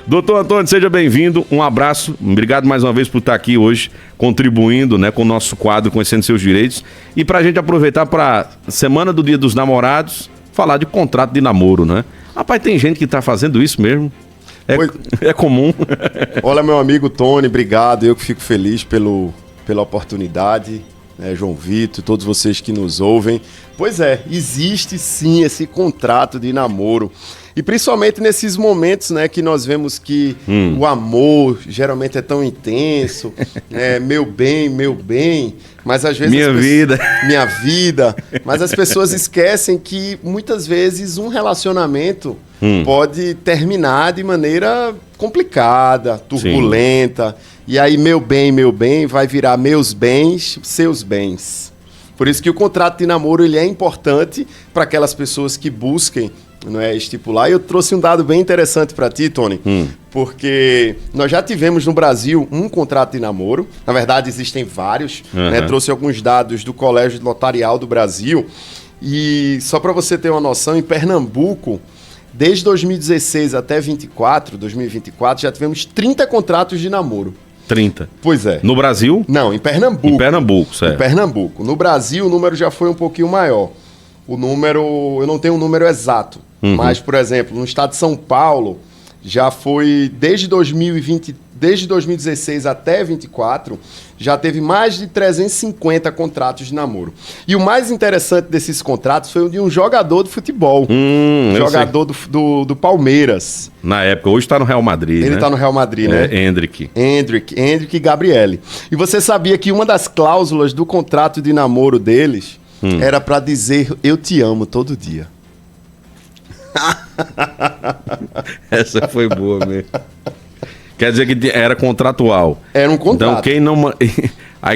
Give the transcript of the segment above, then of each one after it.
Doutor Antônio, seja bem-vindo, um abraço, obrigado mais uma vez por estar aqui hoje, contribuindo, né, com o nosso quadro Conhecendo Seus Direitos, e pra gente aproveitar pra Semana do Dia dos Namorados, falar de contrato de namoro, né? Rapaz, tem gente que tá fazendo isso mesmo, é comum. Olha, meu amigo Tony, obrigado, eu que fico feliz pela oportunidade, né, João Vitor, todos vocês que nos ouvem. Pois é, existe sim esse contrato de namoro. E principalmente nesses momentos, né, que nós vemos que o amor geralmente é tão intenso, né, meu bem, mas às vezes... Minha vida. Mas as pessoas esquecem que muitas vezes um relacionamento pode terminar de maneira complicada, turbulenta. Sim. E aí meu bem, vai virar meus bens, seus bens. Por isso que o contrato de namoro ele é importante para aquelas pessoas que busquem, não é, estipular. E eu trouxe um dado bem interessante para ti, Tony, porque nós já tivemos no Brasil um contrato de namoro. Na verdade, existem vários. Né? Trouxe alguns dados do Colégio Notarial do Brasil. E só para você ter uma noção, em Pernambuco, desde 2016 até 2024, já tivemos 30 contratos de namoro. 30. Pois é. No Brasil? Não, em Pernambuco. Em Pernambuco, certo. Em Pernambuco. No Brasil, o número já foi um pouquinho maior. O número, eu não tenho um número exato, mas, por exemplo, no estado de São Paulo, já foi, desde 2016 até 2024, já teve mais de 350 contratos de namoro. E o mais interessante desses contratos foi o de um jogador de futebol. Jogador do Palmeiras. Na época, hoje está no Real Madrid, Ele está no Real Madrid, né? Hendrick e Gabriele. E você sabia que uma das cláusulas do contrato de namoro deles era para dizer eu te amo todo dia. Essa foi boa mesmo. Quer dizer que era contratual. Era um contrato. Então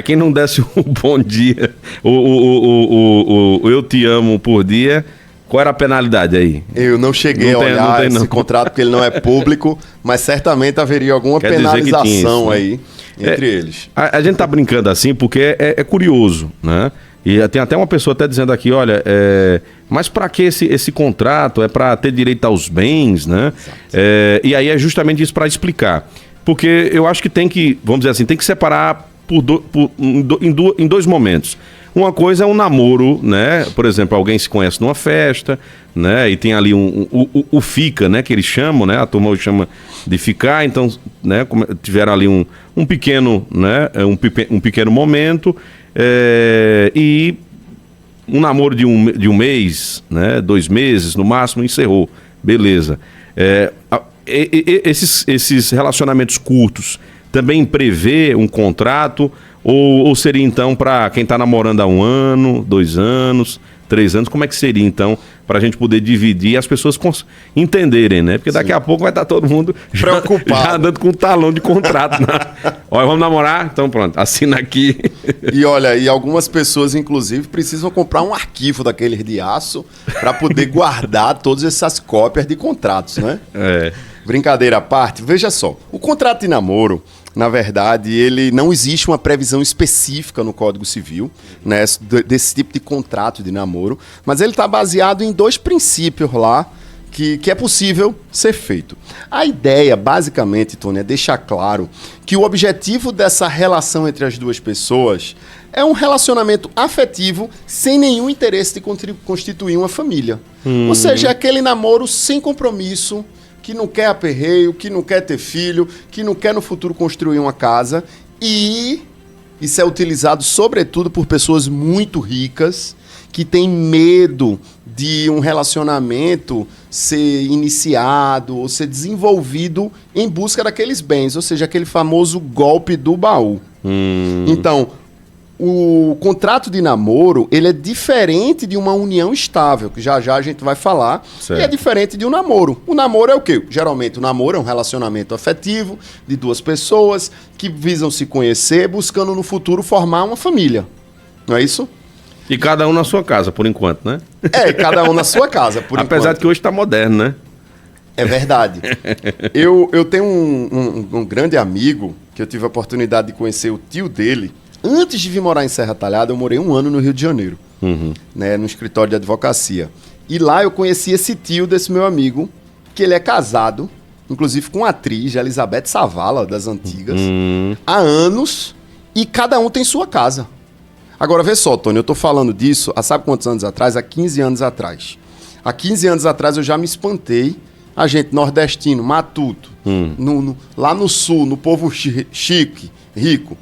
quem não desse um bom dia, o eu te amo por dia, qual era a penalidade aí? Eu não cheguei a olhar esse contrato porque ele não é público, mas certamente haveria alguma penalização aí entre eles. A gente tá brincando assim porque é curioso, né? E tem até uma pessoa até dizendo aqui, olha, mas para que esse contrato? É para ter direito aos bens, né? E aí é justamente isso para explicar. Porque eu acho que tem que, vamos dizer assim, tem que separar em dois momentos. Uma coisa é um namoro, né? Por exemplo, alguém se conhece numa festa, né? E tem ali o fica, né? Que eles chamam, né? A turma chama de ficar, então, né? Tiveram ali um pequeno, né? Um pequeno momento. E um namoro de um mês, né, 2 meses no máximo, encerrou, beleza. Esses relacionamentos curtos também prevê um contrato ou seria então para quem está namorando há 1 ano, 2 anos, 3 anos, como é que seria então para a gente poder dividir e as pessoas entenderem, né? Porque daqui a pouco vai estar todo mundo preocupado, já andando com um talão de contrato, né? Olha, vamos namorar? Então pronto, assina aqui. E olha, e algumas pessoas inclusive precisam comprar um arquivo daqueles de aço para poder guardar todas essas cópias de contratos, né? Brincadeira à parte, veja só, o contrato de namoro, na verdade, ele não existe uma previsão específica no Código Civil, né, desse tipo de contrato de namoro, mas ele está baseado em 2 princípios lá que é possível ser feito. A ideia, basicamente, Tony, é deixar claro que o objetivo dessa relação entre as duas pessoas é um relacionamento afetivo sem nenhum interesse de constituir uma família. Ou seja, é aquele namoro sem compromisso, que não quer aperreio, que não quer ter filho, que não quer no futuro construir uma casa. E isso é utilizado sobretudo por pessoas muito ricas que têm medo de um relacionamento ser iniciado ou ser desenvolvido em busca daqueles bens, ou seja, aquele famoso golpe do baú. Então, o contrato de namoro, ele é diferente de uma união estável, que já já a gente vai falar, certo. E é diferente de um namoro. O namoro é o quê? Geralmente o namoro é um relacionamento afetivo de 2 pessoas que visam se conhecer, buscando no futuro formar uma família. Não é isso? E cada um na sua casa, por enquanto, né? Cada um na sua casa, por enquanto. Apesar de que hoje está moderno, né? É verdade. Eu tenho um grande amigo que eu tive a oportunidade de conhecer o tio dele. Antes de vir morar em Serra Talhada, eu morei 1 ano no Rio de Janeiro, né, no escritório de advocacia. E lá eu conheci esse tio desse meu amigo, que ele é casado, inclusive com a atriz Elizabeth Savala, das antigas, há anos, e cada um tem sua casa. Agora, vê só, Tony, eu tô falando disso há sabe quantos anos atrás? Há 15 anos atrás. Há 15 anos atrás eu já me espantei, a gente nordestino, matuto, lá no sul, no povo chique, rico,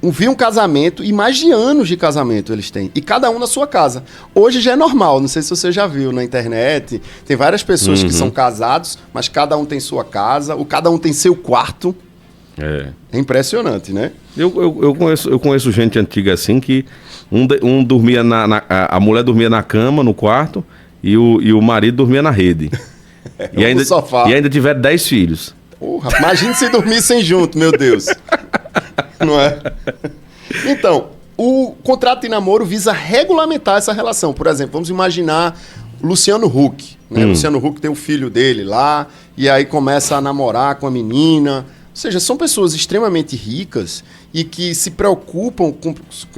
vi um casamento, e mais de anos de casamento eles têm, e cada um na sua casa. Hoje já é normal, não sei se você já viu na internet, tem várias pessoas que são casados, mas cada um tem sua casa, cada um tem seu quarto. É impressionante, né? Eu conheço gente antiga assim que um dormia a mulher dormia na cama, no quarto, e o marido dormia na rede. No sofá. E ainda tiver 10 filhos. Porra, imagine se dormissem junto, meu Deus. Não é? Então, o contrato de namoro visa regulamentar essa relação. Por exemplo, vamos imaginar Luciano Huck. Né? Luciano Huck tem o filho dele lá, e aí começa a namorar com a menina. Ou seja, são pessoas extremamente ricas e que se preocupam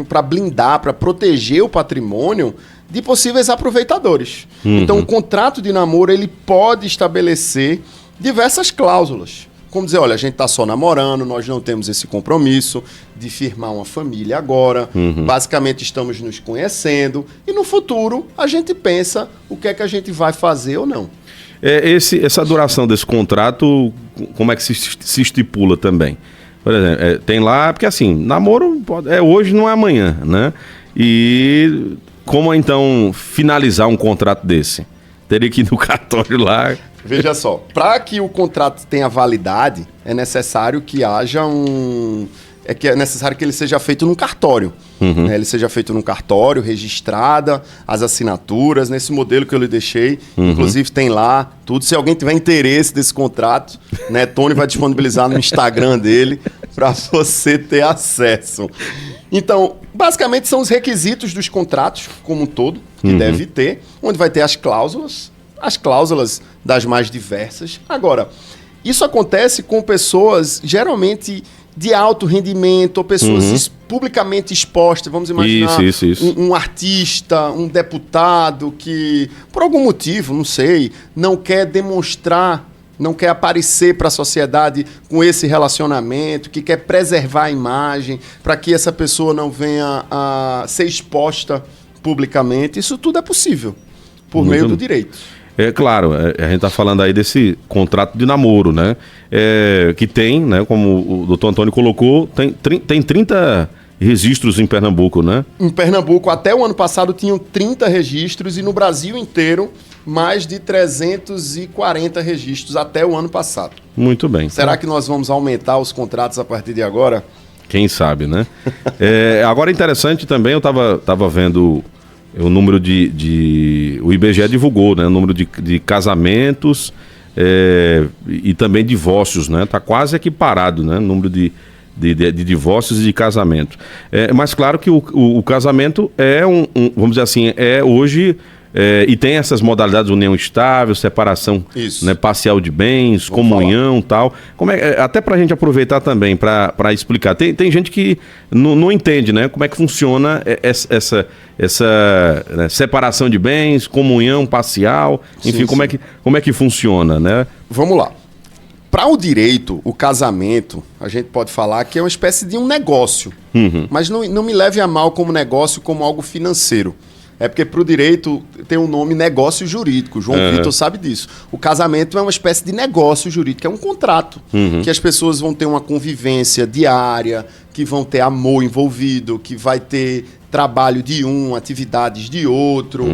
para blindar, para proteger o patrimônio de possíveis aproveitadores. Então, o contrato de namoro ele pode estabelecer diversas cláusulas. Como dizer, olha, a gente está só namorando, nós não temos esse compromisso de firmar uma família agora, basicamente estamos nos conhecendo, e no futuro a gente pensa o que é que a gente vai fazer ou não. Essa duração desse contrato, como é que se estipula também? Por exemplo, tem lá, porque assim, namoro é hoje, não é amanhã, né? E como então finalizar um contrato desse? Teria que ir no cartório lá. Veja só, para que o contrato tenha validade, é necessário que haja é necessário que ele seja feito num cartório. Né? Ele seja feito num cartório, registrada, as assinaturas, nesse modelo que eu lhe deixei. Inclusive tem lá tudo. Se alguém tiver interesse desse contrato, né, Tony vai disponibilizar no Instagram dele para você ter acesso. Então, basicamente são os requisitos dos contratos como um todo, que deve ter, onde vai ter as cláusulas das mais diversas. Agora, isso acontece com pessoas geralmente de alto rendimento, ou pessoas publicamente expostas. Vamos imaginar isso. Um artista, um deputado que, por algum motivo, não sei, não quer demonstrar, não quer aparecer para a sociedade com esse relacionamento, que quer preservar a imagem, para que essa pessoa não venha a ser exposta publicamente. Isso tudo é possível, por meio do direito. É claro, a gente está falando aí desse contrato de namoro, né? Que tem, né? Como o doutor Antônio colocou, tem 30 registros em Pernambuco, né? Em Pernambuco, até o ano passado, tinham 30 registros e no Brasil inteiro, mais de 340 registros até o ano passado. Muito bem. Será que nós vamos aumentar os contratos a partir de agora? Quem sabe, né? Agora, interessante também, eu estava vendo o número o IBGE divulgou, né? O número de casamentos e também divórcios, né? Está quase equiparado, né? O número de divórcios e de casamento. Mas claro que o casamento vamos dizer assim, hoje... e tem essas modalidades, união estável, separação, né, parcial de bens, comunhão e tal. Até para a gente aproveitar também, para explicar. Tem gente que não entende, né, como é que funciona essa né, separação de bens, comunhão parcial, enfim, como é que funciona, né? Vamos lá. Para o direito, o casamento, a gente pode falar que é uma espécie de um negócio. Mas não me leve a mal como negócio, como algo financeiro. É porque para o direito tem um nome negócio jurídico. João Vitor sabe disso. O casamento é uma espécie de negócio jurídico, é um contrato. Que as pessoas vão ter uma convivência diária, que vão ter amor envolvido, que vai ter trabalho de um, atividades de outro.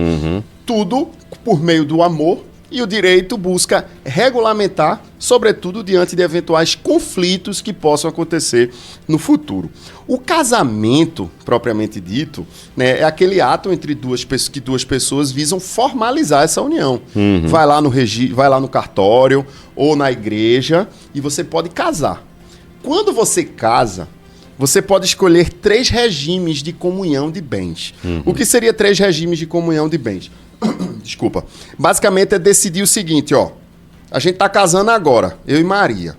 Tudo por meio do amor. E o direito busca regulamentar, sobretudo diante de eventuais conflitos que possam acontecer no futuro. O casamento, propriamente dito, né, é aquele ato entre duas pessoas visam formalizar essa união. Vai lá no cartório ou na igreja e você pode casar. Quando você casa, você pode escolher 3 regimes de comunhão de bens. O que seria 3 regimes de comunhão de bens? Desculpa. Basicamente é decidir o seguinte, ó. A gente tá casando agora, eu e Maria.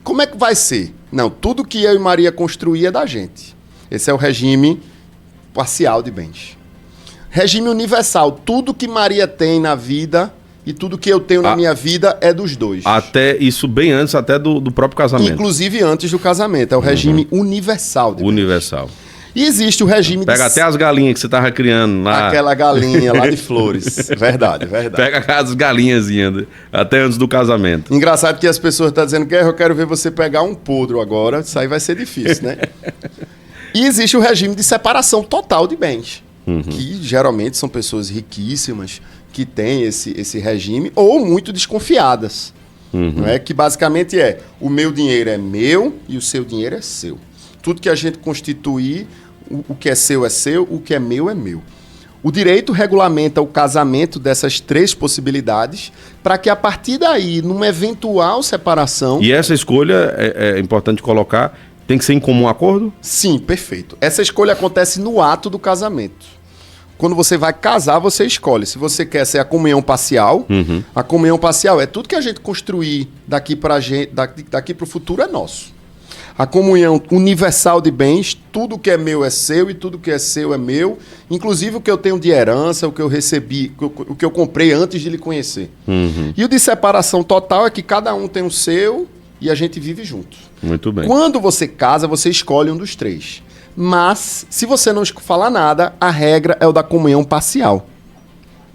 Como é que vai ser? Não, tudo que eu e Maria construir é da gente. Esse é o regime parcial de bens. Regime universal. Tudo que Maria tem na vida e tudo que eu tenho na minha vida é dos dois. Até isso bem antes até do próprio casamento. Inclusive antes do casamento. É o regime universal de bens. Universal. E existe o regime Pega até as galinhas que você tava criando lá. Aquela galinha lá de Flores. Verdade. Pega as galinhazinhas até antes do casamento. Engraçado que as pessoas estão dizendo que eu quero ver você pegar um podre agora. Isso aí vai ser difícil, né? E existe o regime de separação total de bens. Que geralmente são pessoas riquíssimas que têm esse regime ou muito desconfiadas. Não é? Que basicamente o meu dinheiro é meu e o seu dinheiro é seu. Tudo que a gente constituir, o que é seu, o que é meu. O direito regulamenta o casamento dessas três possibilidades para que a partir daí, numa eventual separação... E essa escolha, é importante colocar, tem que ser em comum acordo? Sim, perfeito. Essa escolha acontece no ato do casamento. Quando você vai casar, você escolhe. Se você quer ser a comunhão parcial, a comunhão parcial é tudo que a gente construir daqui para o futuro é nosso. A comunhão universal de bens, tudo que é meu é seu e tudo que é seu é meu, inclusive o que eu tenho de herança, o que eu recebi, o que eu comprei antes de lhe conhecer. E o de separação total é que cada um tem o seu e a gente vive junto. Muito bem. Quando você casa, você escolhe um dos três. Mas, se você não falar nada, a regra é o da comunhão parcial.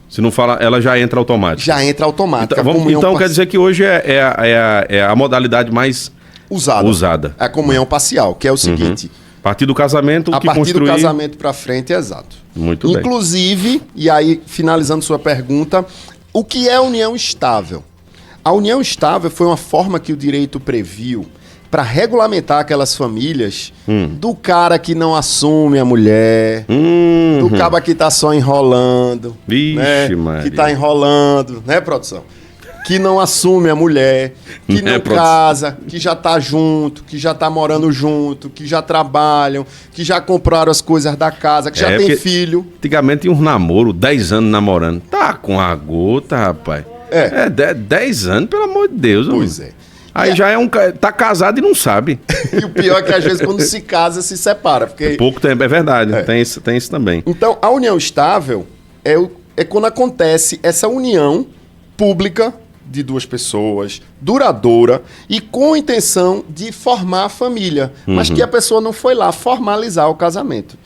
Se não fala, ela já entra automática. Já entra automática. Então quer dizer que hoje é a modalidade mais usada. É a comunhão parcial, que é o seguinte... A partir do casamento, a partir do casamento para frente, exato. Muito bem. Inclusive, e aí, finalizando sua pergunta, o que é união estável? A união estável foi uma forma que o direito previu para regulamentar aquelas famílias do cara que não assume a mulher, do cara que tá só enrolando, Vixe, né? Maria. Que tá enrolando, né, produção? Que não assume a mulher, que não casa, que já tá junto, que já tá morando junto, que já trabalham, que já compraram as coisas da casa, que já tem filho. Antigamente tinha uns namoro, 10 anos namorando. Tá com a gota, rapaz. 10 anos, pelo amor de Deus. Pois é. Aí já tá casado e não sabe. E o pior é que às vezes quando se casa, se separa. Porque... Pouco tempo, é verdade. Tem isso também. Então, a união estável é quando acontece essa união pública de duas pessoas, duradoura e com intenção de formar a família, mas que a pessoa não foi lá formalizar o casamento.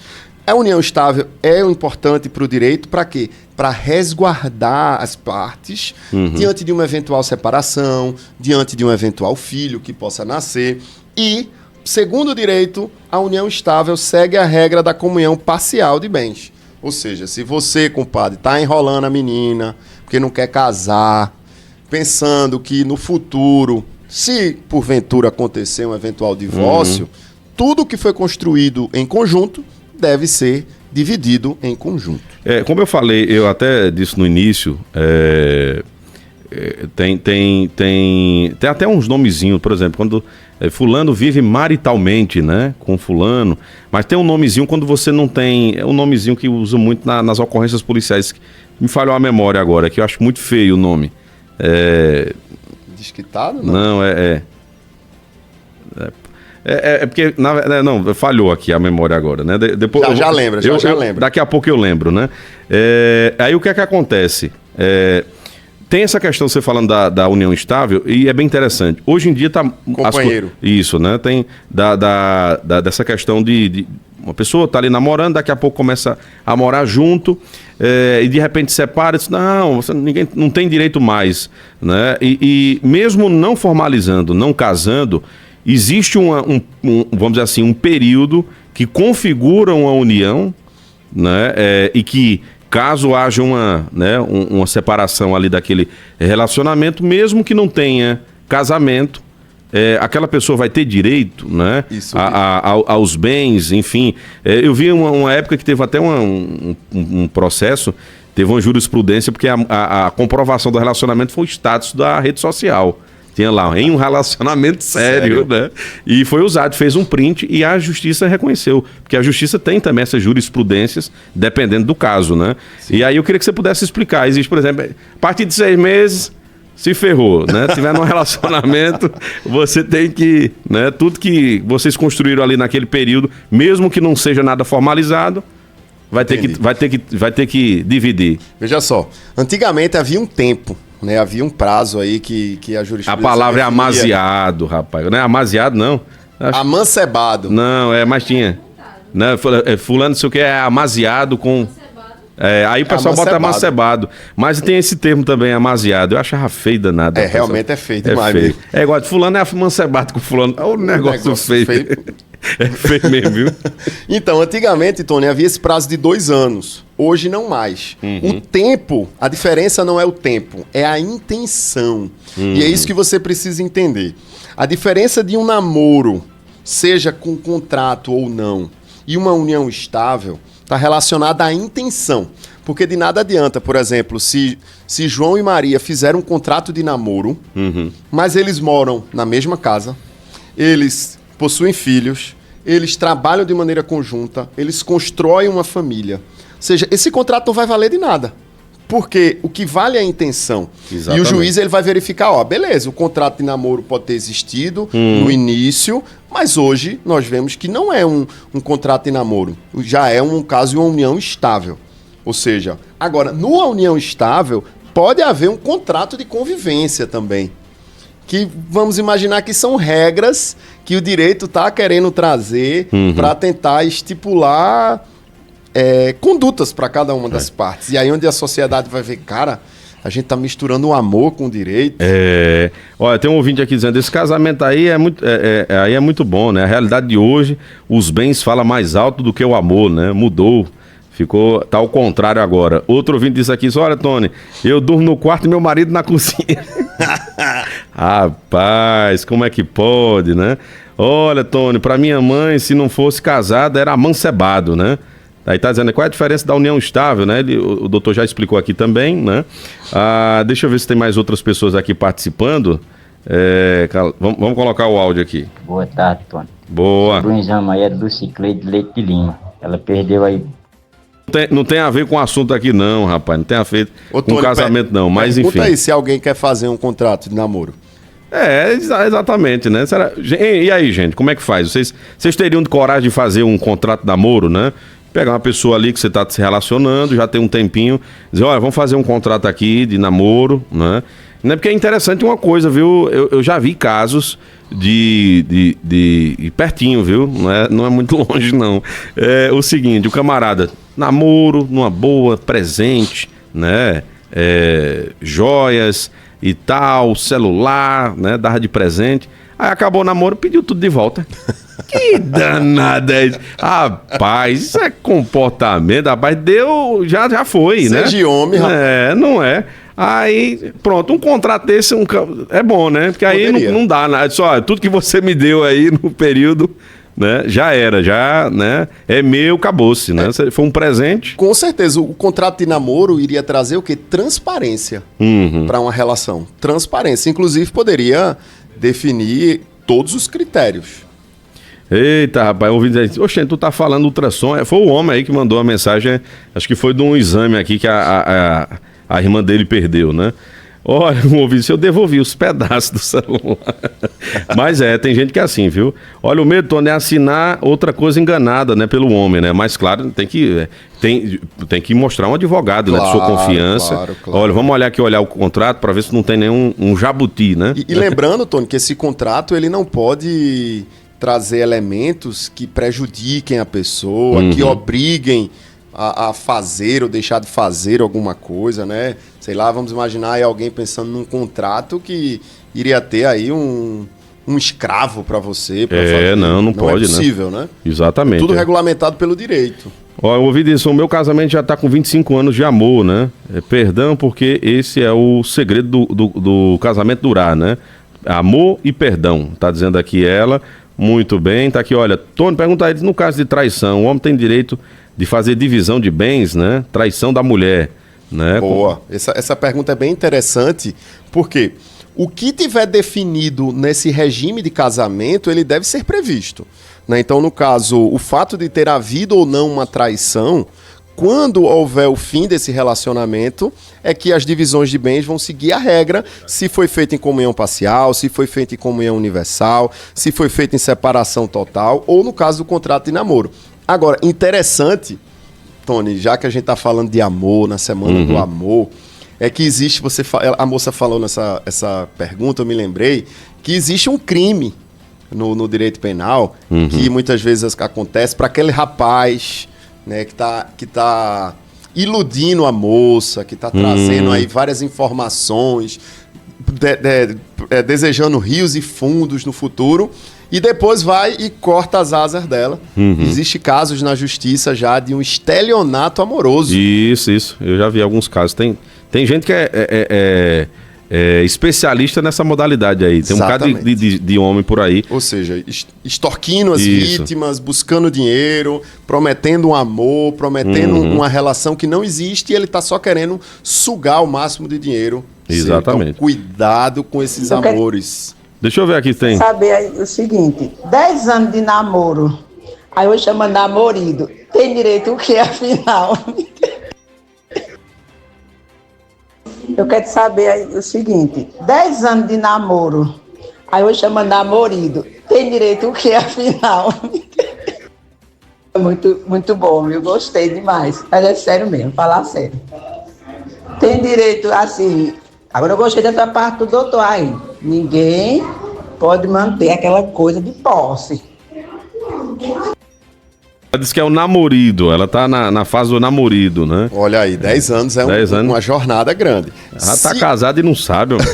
A união estável é importante para o direito para quê? Para resguardar as partes diante de uma eventual separação, diante de um eventual filho que possa nascer. E, segundo o direito, a união estável segue a regra da comunhão parcial de bens. Ou seja, se você, compadre, está enrolando a menina porque não quer casar, pensando que no futuro, se porventura acontecer um eventual divórcio, tudo que foi construído em conjunto deve ser dividido em conjunto. Como eu falei, eu até disse no início, tem até uns nomezinhos, por exemplo, quando fulano vive maritalmente, né, com fulano, mas tem um nomezinho quando você não tem, é um nomezinho que usa muito nas ocorrências policiais, que me falhou a memória agora, que eu acho muito feio o nome. Desquitado? Não, É porque, não, falhou aqui a memória agora, né? Depois, já lembra. Daqui a pouco eu lembro, né? Aí o que é que acontece? Tem essa questão, você falando da união estável, e é bem interessante. Hoje em dia tá... Companheiro. Isso, né? Tem dessa questão de uma pessoa tá ali namorando, daqui a pouco começa a morar junto, e de repente separa, diz, não, ninguém não tem direito mais, né? E mesmo não formalizando, não casando, existe vamos dizer assim, um período que configura uma união, né? E que, caso haja uma separação ali daquele relacionamento, mesmo que não tenha casamento, aquela pessoa vai ter direito, né? Aos bens, enfim. Eu vi uma época que teve até um processo, teve uma jurisprudência, porque a comprovação do relacionamento foi o status da rede social. Tinha lá, em um relacionamento sério, né? E foi usado, fez um print e a justiça reconheceu. Porque a justiça tem também essas jurisprudências, dependendo do caso, né? Sim. E aí eu queria que você pudesse explicar. Existe, por exemplo, a partir de 6 meses, se ferrou, né? Se tiver num relacionamento, você tem que, né? Tudo que vocês construíram ali naquele período, mesmo que não seja nada formalizado, vai ter que dividir. Veja só, antigamente havia um tempo né? Havia um prazo aí que a jurisprudência... A palavra é definia. amaziado, rapaz. Não é amaziado, não. Amancebado. Não, mas tinha. Não, fulano, não sei o que, é amaziado com... aí o pessoal bota amancebado. Mas tem esse termo também, amaziado. Eu achava feio danado. Realmente é feio demais. Feio. Igual, fulano é amancebado com fulano. É um negócio feio. É feio mesmo, viu? Então, antigamente, Tony, havia esse prazo de 2 anos. Hoje não mais. O tempo, a diferença não é o tempo, é a intenção. E é isso que você precisa entender. A diferença de um namoro, seja com contrato ou não, e uma união estável, está relacionada à intenção. Porque de nada adianta, por exemplo, se João e Maria fizeram um contrato de namoro, mas eles moram na mesma casa, eles possuem filhos, eles trabalham de maneira conjunta, eles constroem uma família. Ou seja, esse contrato não vai valer de nada. Porque o que vale é a intenção. Exatamente. E o juiz ele vai verificar, beleza, o contrato de namoro pode ter existido no início, mas hoje nós vemos que não é um contrato de namoro. Já é um caso de uma união estável. Ou seja, agora, numa união estável, pode haver um contrato de convivência também. Que vamos imaginar que são regras que o direito está querendo trazer para tentar estipular condutas para cada uma das partes. E aí onde a sociedade vai ver, cara, a gente tá misturando o amor com o direito. Olha, tem um ouvinte aqui dizendo, esse casamento aí aí é muito bom, né? A realidade de hoje, os bens falam mais alto do que o amor, né? Mudou. Tá ao contrário agora. Outro ouvinte disse aqui, olha, Tony, eu durmo no quarto e meu marido na cozinha. Rapaz, como é que pode, né? Olha, Tony, pra minha mãe, se não fosse casada, era amancebado, né? Aí tá dizendo, qual é a diferença da união estável, né? O doutor já explicou aqui também, né? Deixa eu ver se tem mais outras pessoas aqui participando. Vamos colocar o áudio aqui. Boa tarde, Tony. Boa. O exame aí é do Cicleide de Leite de Lima. Ela perdeu aí. Não tem a ver com o assunto aqui não, rapaz. Não tem a ver com o casamento não, mas enfim. Pergunta aí se alguém quer fazer um contrato de namoro. Exatamente, né? E aí, gente, como é que faz? Vocês teriam coragem de fazer um contrato de namoro, né? Pegar uma pessoa ali que você está se relacionando, já tem um tempinho, dizer, olha, vamos fazer um contrato aqui de namoro, né? Não é porque é interessante uma coisa, viu? Eu já vi casos de pertinho, viu? Não é muito longe, não. É o seguinte, o camarada, namoro, numa boa, presente, né? Joias e tal, celular, né? Dava de presente. Aí acabou o namoro, pediu tudo de volta. Que danada é isso? Rapaz, isso é comportamento, rapaz, já foi, né? Seja homem, rapaz. Não é. Aí, pronto, um contrato desse é bom, né? Porque aí não dá nada. Só tudo que você me deu aí no período, né? Já era, né? É meu, acabou-se, né? Foi um presente. Com certeza, o contrato de namoro iria trazer o quê? Transparência para uma relação. Transparência. Inclusive, poderia definir todos os critérios. Eita, rapaz, eu ouvi dizer, oxente, tu tá falando ultrassom. Foi o homem aí que mandou a mensagem, acho que foi de um exame aqui que a irmã dele perdeu, né? Olha, um ouvinte, eu devolvi os pedaços do celular. Mas tem gente que é assim, viu? Olha, o medo, Tony, é assinar outra coisa enganada, né, pelo homem, né? Mas, claro, tem que mostrar um advogado, claro, né, de sua confiança. Claro. Olha, vamos olhar o contrato para ver se não tem nenhum jabuti, né? E lembrando, Tony, que esse contrato, ele não pode trazer elementos que prejudiquem a pessoa, que obriguem a fazer ou deixar de fazer alguma coisa, né? Sei lá, vamos imaginar aí alguém pensando num contrato que iria ter aí um escravo para você. Não pode, é possível, né? Exatamente. Tudo regulamentado pelo direito. Ó, eu ouvi disso, o meu casamento já tá com 25 anos de amor, né? Perdão, porque esse é o segredo do casamento durar, né? Amor e perdão, tá dizendo aqui ela. Muito bem, tá aqui, olha, Tony, pergunta aí, no caso de traição, o homem tem direito de fazer divisão de bens, né? Traição da mulher, né? Boa, essa pergunta é bem interessante, porque o que tiver definido nesse regime de casamento, ele deve ser previsto, né? Então, no caso, o fato de ter havido ou não uma traição, quando houver o fim desse relacionamento, é que as divisões de bens vão seguir a regra, se foi feito em comunhão parcial, se foi feito em comunhão universal, se foi feito em separação total, ou no caso do contrato de namoro. Agora, interessante, Tony, já que a gente está falando de amor, na Semana do Amor, é que existe, a moça falou essa pergunta, eu me lembrei, que existe um crime no direito penal, que muitas vezes acontece para aquele rapaz, né, que tá iludindo a moça, que está trazendo aí várias informações, desejando rios e fundos no futuro, e depois vai e corta as asas dela. Existe casos na justiça já de um estelionato amoroso. Isso. Eu já vi alguns casos. Tem gente que é especialista nessa modalidade aí. Tem Exatamente. Um bocado de homem por aí. Ou seja, extorquindo as vítimas, buscando dinheiro, prometendo um amor, prometendo uma relação que não existe, e ele está só querendo sugar o máximo de dinheiro. Exatamente. Então, cuidado com esses amores. Deixa eu ver aqui, tem. Saber aí o seguinte, 10 anos de namoro, aí eu chamo namorido, tem direito o que afinal? Eu quero saber aí o seguinte, 10 anos de namoro, aí eu chamo namorido, tem direito o que afinal? Muito, muito bom, eu gostei demais, mas é sério mesmo, falar sério. Tem direito, assim, agora eu gostei dessa parte do doutor aí, ninguém pode manter aquela coisa de posse. Ela disse que é o namorido, ela tá na fase do namorido, né? Olha aí, 10 anos é 10 anos. Uma jornada grande. Ela tá casada e não sabe, mano.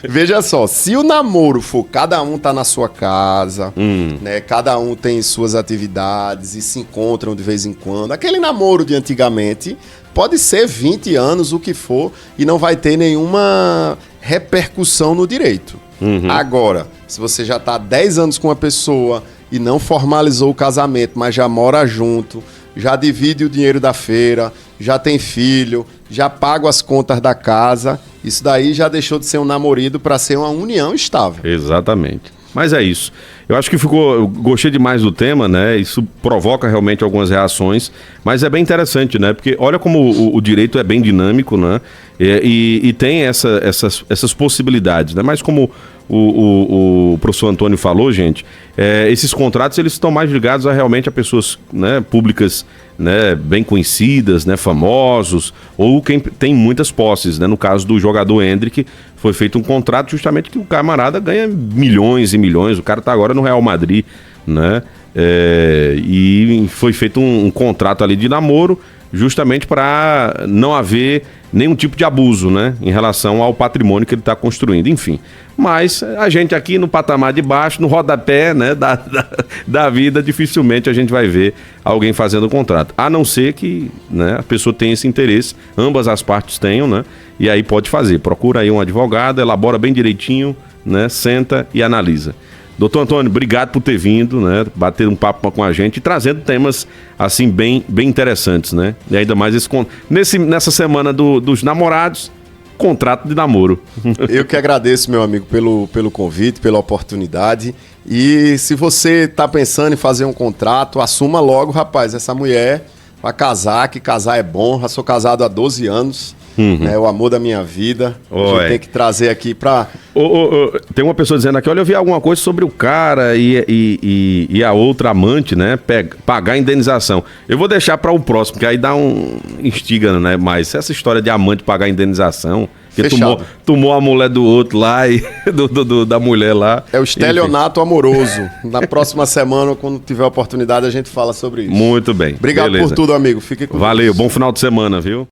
Veja só, se o namoro for cada um tá na sua casa, né, cada um tem suas atividades e se encontram de vez em quando, aquele namoro de antigamente pode ser 20 anos, o que for, e não vai ter nenhuma repercussão no direito. Agora, se você já tá 10 anos com uma pessoa e não formalizou o casamento, mas já mora junto, já divide o dinheiro da feira, já tem filho, já paga as contas da casa, isso daí já deixou de ser um namorido para ser uma união estável. Exatamente. Mas é isso. Eu acho que eu gostei demais do tema, né? Isso provoca realmente algumas reações, mas é bem interessante, né? Porque olha como o direito é bem dinâmico, né? E tem essas possibilidades, né? Mas como o professor Antônio falou, gente, esses contratos eles estão mais ligados realmente a pessoas, né, públicas, né, bem conhecidas, né, famosos, ou quem tem muitas posses, né? No caso do jogador Endrick, foi feito um contrato justamente que o camarada ganha milhões e milhões, o cara tá agora no Real Madrid, né? E foi feito um contrato ali de namoro justamente para não haver nenhum tipo de abuso, né, em relação ao patrimônio que ele está construindo, enfim. Mas a gente aqui no patamar de baixo, no rodapé, né, da vida, dificilmente a gente vai ver alguém fazendo o contrato, a não ser que, né, a pessoa tenha esse interesse, ambas as partes tenham, né, e aí pode fazer, procura aí um advogado, elabora bem direitinho, né, senta e analisa. Doutor Antônio, obrigado por ter vindo, né, bater um papo com a gente e trazendo temas, assim, bem interessantes, né? E ainda mais nessa semana dos namorados, contrato de namoro. Eu que agradeço, meu amigo, pelo convite, pela oportunidade. E se você está pensando em fazer um contrato, assuma logo, rapaz, essa mulher vai casar, que casar é bom. Já sou casado há 12 anos. É o amor da minha vida. A gente tem que trazer aqui pra... Tem uma pessoa dizendo aqui, olha, eu vi alguma coisa sobre o cara e a outra amante, né, pagar a indenização. Eu vou deixar para o próximo, porque aí dá instiga, né, mas essa história de amante pagar a indenização, que tomou a mulher do outro lá e da mulher lá. É o estelionato amoroso. Na próxima semana, quando tiver oportunidade, a gente fala sobre isso. Muito bem. Obrigado por tudo, amigo. Fique com Deus. Valeu, bom final de semana, viu?